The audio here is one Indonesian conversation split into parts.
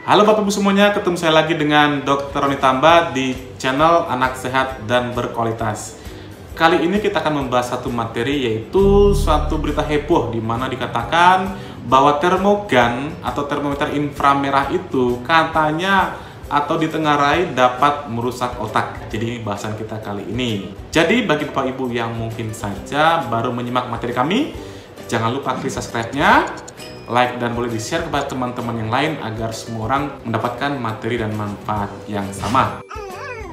Halo Bapak Ibu semuanya, ketemu saya lagi dengan Dr. Roni Tamba di channel Anak Sehat dan Berkualitas. Kali ini kita akan membahas satu materi, yaitu suatu berita heboh di mana dikatakan bahwa termogan atau termometer inframerah itu katanya atau ditengarai dapat merusak otak. Jadi ini bahasan kita kali ini. Jadi bagi Bapak Ibu yang mungkin saja baru menyimak materi kami, jangan lupa klik subscribe-nya, like, dan boleh di-share kepada teman-teman yang lain agar semua orang mendapatkan materi dan manfaat yang sama.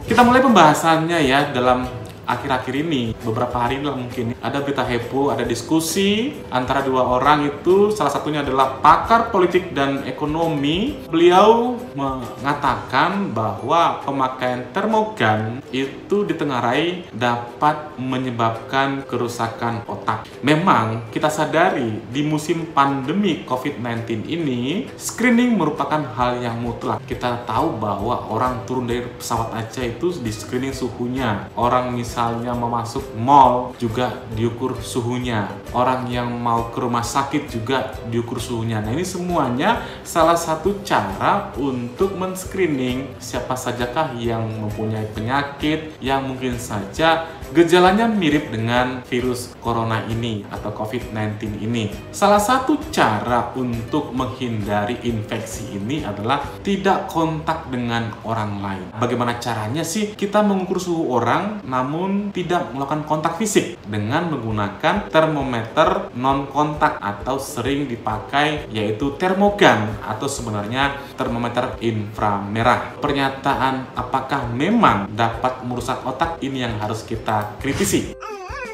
Kita mulai pembahasannya ya. Dalam akhir-akhir ini, beberapa hari ini mungkin ada berita heboh, ada diskusi antara dua orang itu, salah satunya adalah pakar politik dan ekonomi. Beliau mengatakan bahwa pemakaian termogan itu ditengarai dapat menyebabkan kerusakan otak. Memang kita sadari di musim pandemi COVID-19 ini, screening merupakan hal yang mutlak. Kita tahu bahwa orang turun dari pesawat aja itu di screening suhunya. Orang misalnya mau masuk mall juga diukur suhunya. Orang yang mau ke rumah sakit juga diukur suhunya. Nah, ini semuanya salah satu cara untuk men-screening siapa sajakah yang mempunyai penyakit yang mungkin saja gejalanya mirip dengan virus corona ini atau COVID-19 ini. Salah satu cara untuk menghindari infeksi ini adalah tidak kontak dengan orang lain. Bagaimana caranya sih? Kita mengukur suhu orang namun tidak melakukan kontak fisik dengan menggunakan termometer non kontak atau sering dipakai yaitu termogan atau sebenarnya termometer inframerah. Pernyataan apakah memang dapat merusak otak ini yang harus kita kritisi.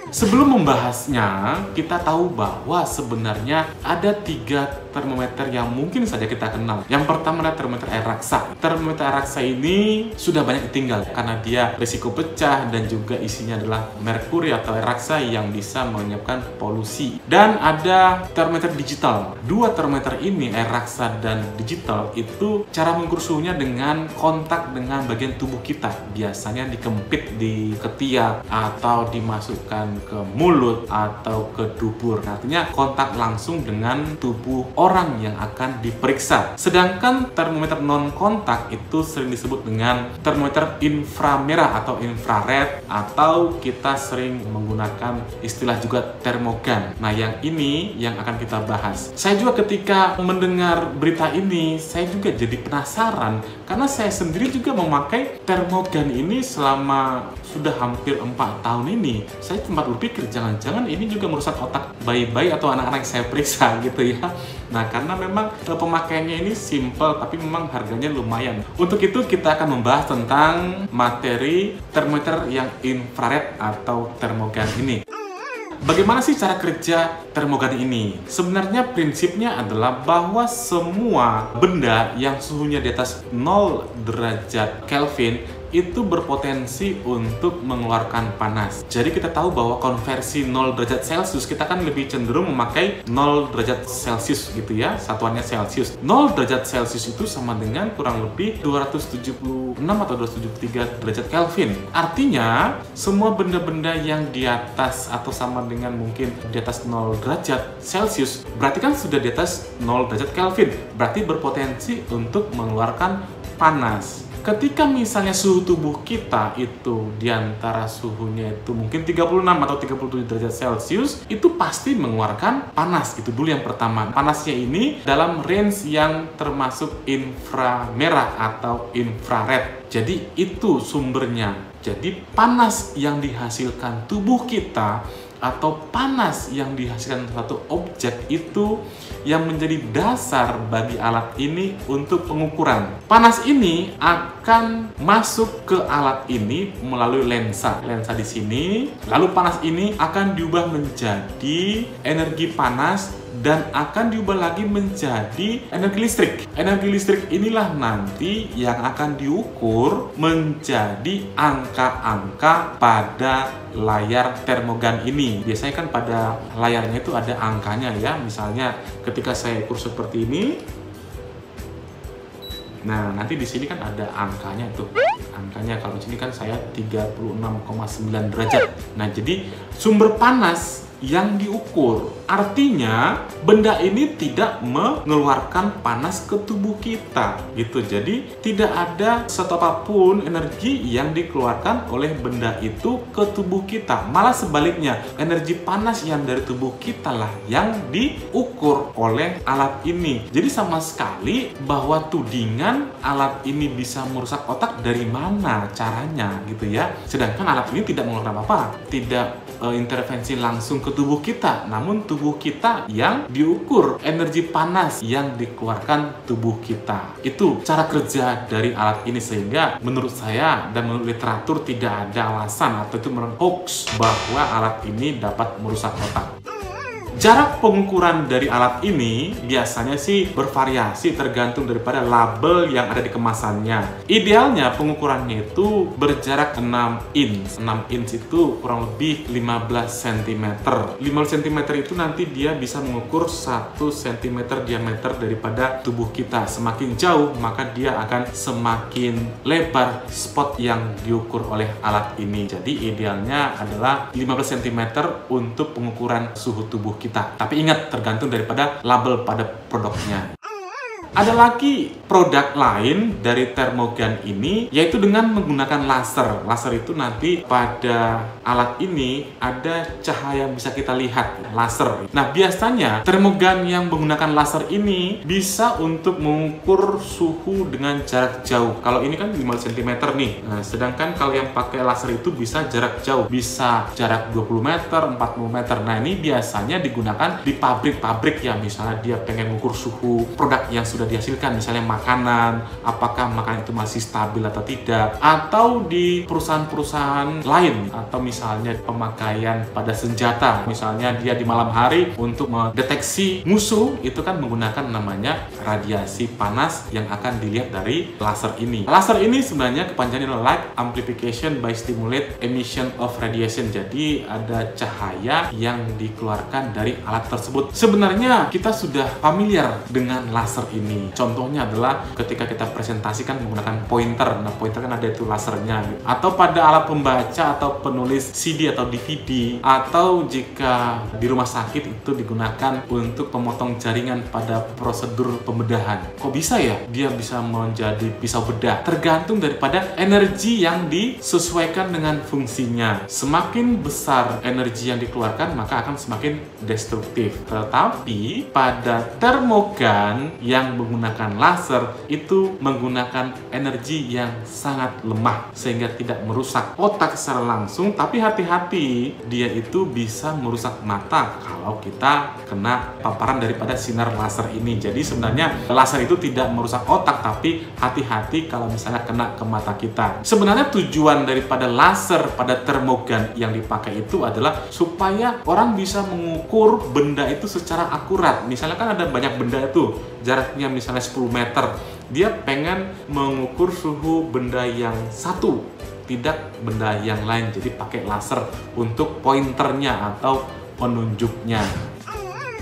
Sebelum membahasnya, kita tahu bahwa sebenarnya ada 3 termometer yang mungkin saja kita kenal. Yang pertama adalah termometer air raksa. Termometer air raksa ini sudah banyak ditinggal karena dia risiko pecah dan juga isinya adalah merkuri atau air raksa yang bisa menyebabkan polusi. Dan ada termometer digital. 2 termometer ini, air raksa dan digital, itu cara mengukur suhunya dengan kontak dengan bagian tubuh kita. Biasanya dikempit di ketiak atau dimasukkan ke mulut atau ke dubur. Artinya kontak langsung dengan tubuh orang yang akan diperiksa. Sedangkan termometer non kontak itu sering disebut dengan termometer inframerah atau infrared, atau kita sering menggunakan istilah juga termogan. Nah, yang ini yang akan kita bahas. Saya juga ketika mendengar berita ini, saya juga jadi penasaran karena saya sendiri juga memakai termogan ini selama sudah hampir 4 tahun ini. Saya sempat berpikir jangan-jangan ini juga merusak otak bayi-bayi atau anak-anak yang saya periksa gitu ya. Nah, karena memang pemakaiannya ini simple tapi memang harganya lumayan. Untuk itu kita akan membahas tentang materi termometer yang infrared atau termogan ini. Bagaimana sih cara kerja termogan ini? Sebenarnya prinsipnya adalah bahwa semua benda yang suhunya di atas 0 derajat Kelvin itu berpotensi untuk mengeluarkan panas. Jadi kita tahu bahwa konversi 0 derajat Celcius, kita kan lebih cenderung memakai 0 derajat Celcius gitu ya, satuannya Celcius. 0 derajat Celcius itu sama dengan kurang lebih 276 atau 273 derajat Kelvin. Artinya semua benda-benda yang di atas atau sama dengan mungkin di atas 0 derajat Celcius berarti kan sudah di atas 0 derajat Kelvin, berarti berpotensi untuk mengeluarkan panas. Ketika misalnya suhu tubuh kita itu diantara suhunya itu mungkin 36 atau 37 derajat Celcius, itu pasti mengeluarkan panas. Itu dulu yang pertama. Panasnya ini dalam range yang termasuk inframerah atau infrared. Jadi itu sumbernya. Jadi panas yang dihasilkan tubuh kita atau panas yang dihasilkan suatu objek itu yang menjadi dasar bagi alat ini untuk pengukuran. Panas ini akan masuk ke alat ini melalui lensa di sini. Lalu panas ini akan diubah menjadi energi panas dan akan diubah lagi menjadi energi listrik. Energi listrik inilah nanti yang akan diukur menjadi angka-angka pada layar termogan ini. Biasanya kan pada layarnya itu ada angkanya ya. Misalnya ketika saya ukur seperti ini, nah nanti di sini kan ada angkanya tuh. Angkanya kalau di sini kan saya 36,9 derajat. Nah, jadi sumber panas yang diukur. Artinya benda ini tidak mengeluarkan panas ke tubuh kita gitu. Jadi tidak ada satu apapun energi yang dikeluarkan oleh benda itu ke tubuh kita. Malah sebaliknya, energi panas yang dari tubuh kita lah yang diukur oleh alat ini. Jadi sama sekali bahwa tudingan alat ini bisa merusak otak dari mana caranya gitu ya. Sedangkan alat ini tidak mengeluarkan apa-apa, tidak intervensi langsung ke tubuh kita, namun tubuh kita yang diukur energi panas yang dikeluarkan tubuh kita. Itu cara kerja dari alat ini, sehingga menurut saya dan menurut literatur tidak ada alasan atau itu hoax bahwa alat ini dapat merusak otak. Jarak pengukuran dari alat ini biasanya sih bervariasi tergantung daripada label yang ada di kemasannya. Idealnya pengukurannya itu berjarak 6 inch. 6 inch itu kurang lebih 15 cm. 15 cm itu nanti dia bisa mengukur 1 cm diameter daripada tubuh kita. Semakin jauh maka dia akan semakin lebar spot yang diukur oleh alat ini. Jadi idealnya adalah 15 cm untuk pengukuran suhu tubuh kita. Tapi ingat, tergantung daripada label pada produknya. Ada lagi produk lain dari termogan ini, yaitu dengan menggunakan laser. Laser itu nanti pada alat ini ada cahaya yang bisa kita lihat, laser. Nah, biasanya termogan yang menggunakan laser ini bisa untuk mengukur suhu dengan jarak jauh. Kalau ini kan 5 cm nih. Nah, sedangkan kalau yang pakai laser itu bisa jarak jauh, bisa jarak 20 meter, 40 meter. Nah, ini biasanya digunakan di pabrik-pabrik ya, misalnya dia pengen mengukur suhu produk yang sudah dihasilkan, misalnya makanan, apakah makanan itu masih stabil atau tidak, atau di perusahaan-perusahaan lain, atau misalnya pemakaian pada senjata, misalnya dia di malam hari untuk mendeteksi musuh, itu kan menggunakan namanya radiasi panas yang akan dilihat dari laser ini. Laser ini sebenarnya kepanjangannya adalah light amplification by stimulate emission of radiation. Jadi ada cahaya yang dikeluarkan dari alat tersebut. Sebenarnya kita sudah familiar dengan laser ini. Contohnya adalah ketika kita presentasikan menggunakan pointer. Nah, pointer kan ada itu lasernya gitu. Atau pada alat pembaca atau penulis CD atau DVD, atau jika di rumah sakit itu digunakan untuk pemotong jaringan pada prosedur pembedahan. Kok bisa ya dia bisa menjadi pisau bedah? Tergantung daripada energi yang disesuaikan dengan fungsinya. Semakin besar energi yang dikeluarkan maka akan semakin destruktif. Tetapi pada termogan yang menggunakan laser itu menggunakan energi yang sangat lemah sehingga tidak merusak otak secara langsung, tapi hati-hati, dia itu bisa merusak mata kalau kita kena paparan daripada sinar laser ini. Jadi sebenarnya laser itu tidak merusak otak, tapi hati-hati kalau misalnya kena ke mata kita. Sebenarnya tujuan daripada laser pada termogan yang dipakai itu adalah supaya orang bisa mengukur benda itu secara akurat. Misalnya kan ada banyak benda itu jaraknya misalnya 10 meter, dia pengen mengukur suhu benda yang satu, tidak benda yang lain. Jadi pakai laser untuk pointernya atau penunjuknya.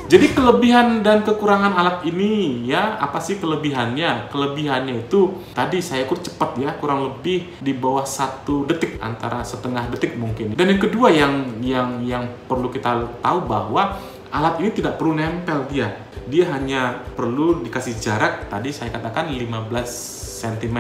Jadi kelebihan dan kekurangan alat ini ya, apa sih kelebihannya? Kelebihannya itu tadi saya ukur cepat ya, kurang lebih di bawah 1 detik, antara setengah detik mungkin. Dan yang kedua yang perlu kita tahu bahwa alat ini tidak perlu nempel dia hanya perlu dikasih jarak, tadi saya katakan 15 cm,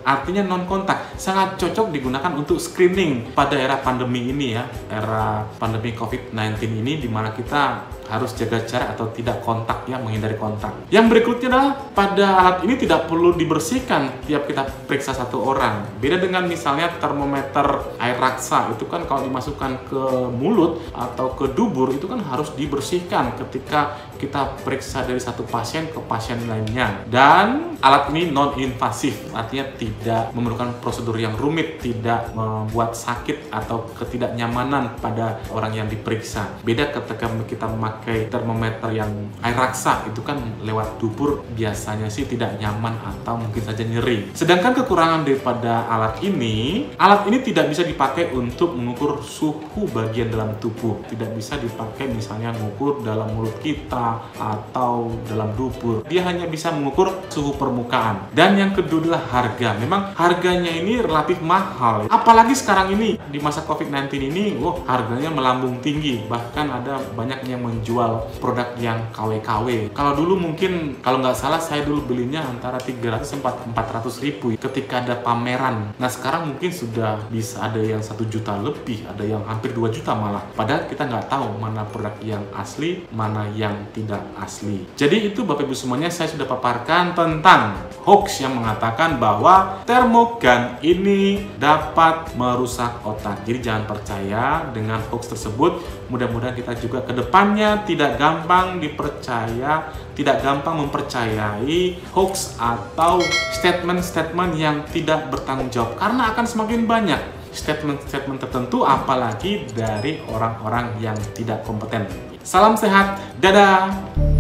artinya non kontak. Sangat cocok digunakan untuk screening pada era pandemi ini ya, era pandemi COVID-19 ini, dimana kita harus jaga jarak atau tidak kontak ya, menghindari kontak. Yang berikutnya adalah pada alat ini tidak perlu dibersihkan tiap kita periksa satu orang. Beda dengan misalnya termometer air raksa, itu kan kalau dimasukkan ke mulut atau ke dubur itu kan harus dibersihkan ketika kita periksa dari satu pasien ke pasien lainnya. Dan alat ini non-invasif, artinya tidak memerlukan prosedur yang rumit, tidak membuat sakit atau ketidaknyamanan pada orang yang diperiksa. Beda ketika kita memakai pakai termometer yang air raksa itu kan lewat dubur biasanya sih tidak nyaman atau mungkin saja nyeri. Sedangkan kekurangan daripada alat ini tidak bisa dipakai untuk mengukur suhu bagian dalam tubuh. Tidak bisa dipakai misalnya mengukur dalam mulut kita atau dalam dubur. Dia hanya bisa mengukur suhu permukaan. Dan yang kedua adalah harga. Memang harganya ini relatif mahal. Apalagi sekarang ini di masa COVID-19 ini, harganya melambung tinggi. Bahkan ada banyak yang menjual produk yang KW-KW. Kalau dulu mungkin, kalau nggak salah saya dulu belinya antara 300 sampai 400 ribu ketika ada pameran. Nah sekarang mungkin sudah bisa ada yang 1 juta lebih, ada yang hampir 2 juta malah. Padahal kita nggak tahu mana produk yang asli, mana yang tidak asli. Jadi itu Bapak Ibu semuanya, saya sudah paparkan tentang hoax yang mengatakan bahwa termogan ini dapat merusak otak. Jadi jangan percaya dengan hoax tersebut. Mudah-mudahan kita juga ke depannya tidak gampang dipercaya, tidak gampang mempercayai hoax atau statement-statement yang tidak bertanggung jawab. Karena akan semakin banyak statement-statement tertentu, apalagi dari orang-orang yang tidak kompeten. Salam sehat, dadah!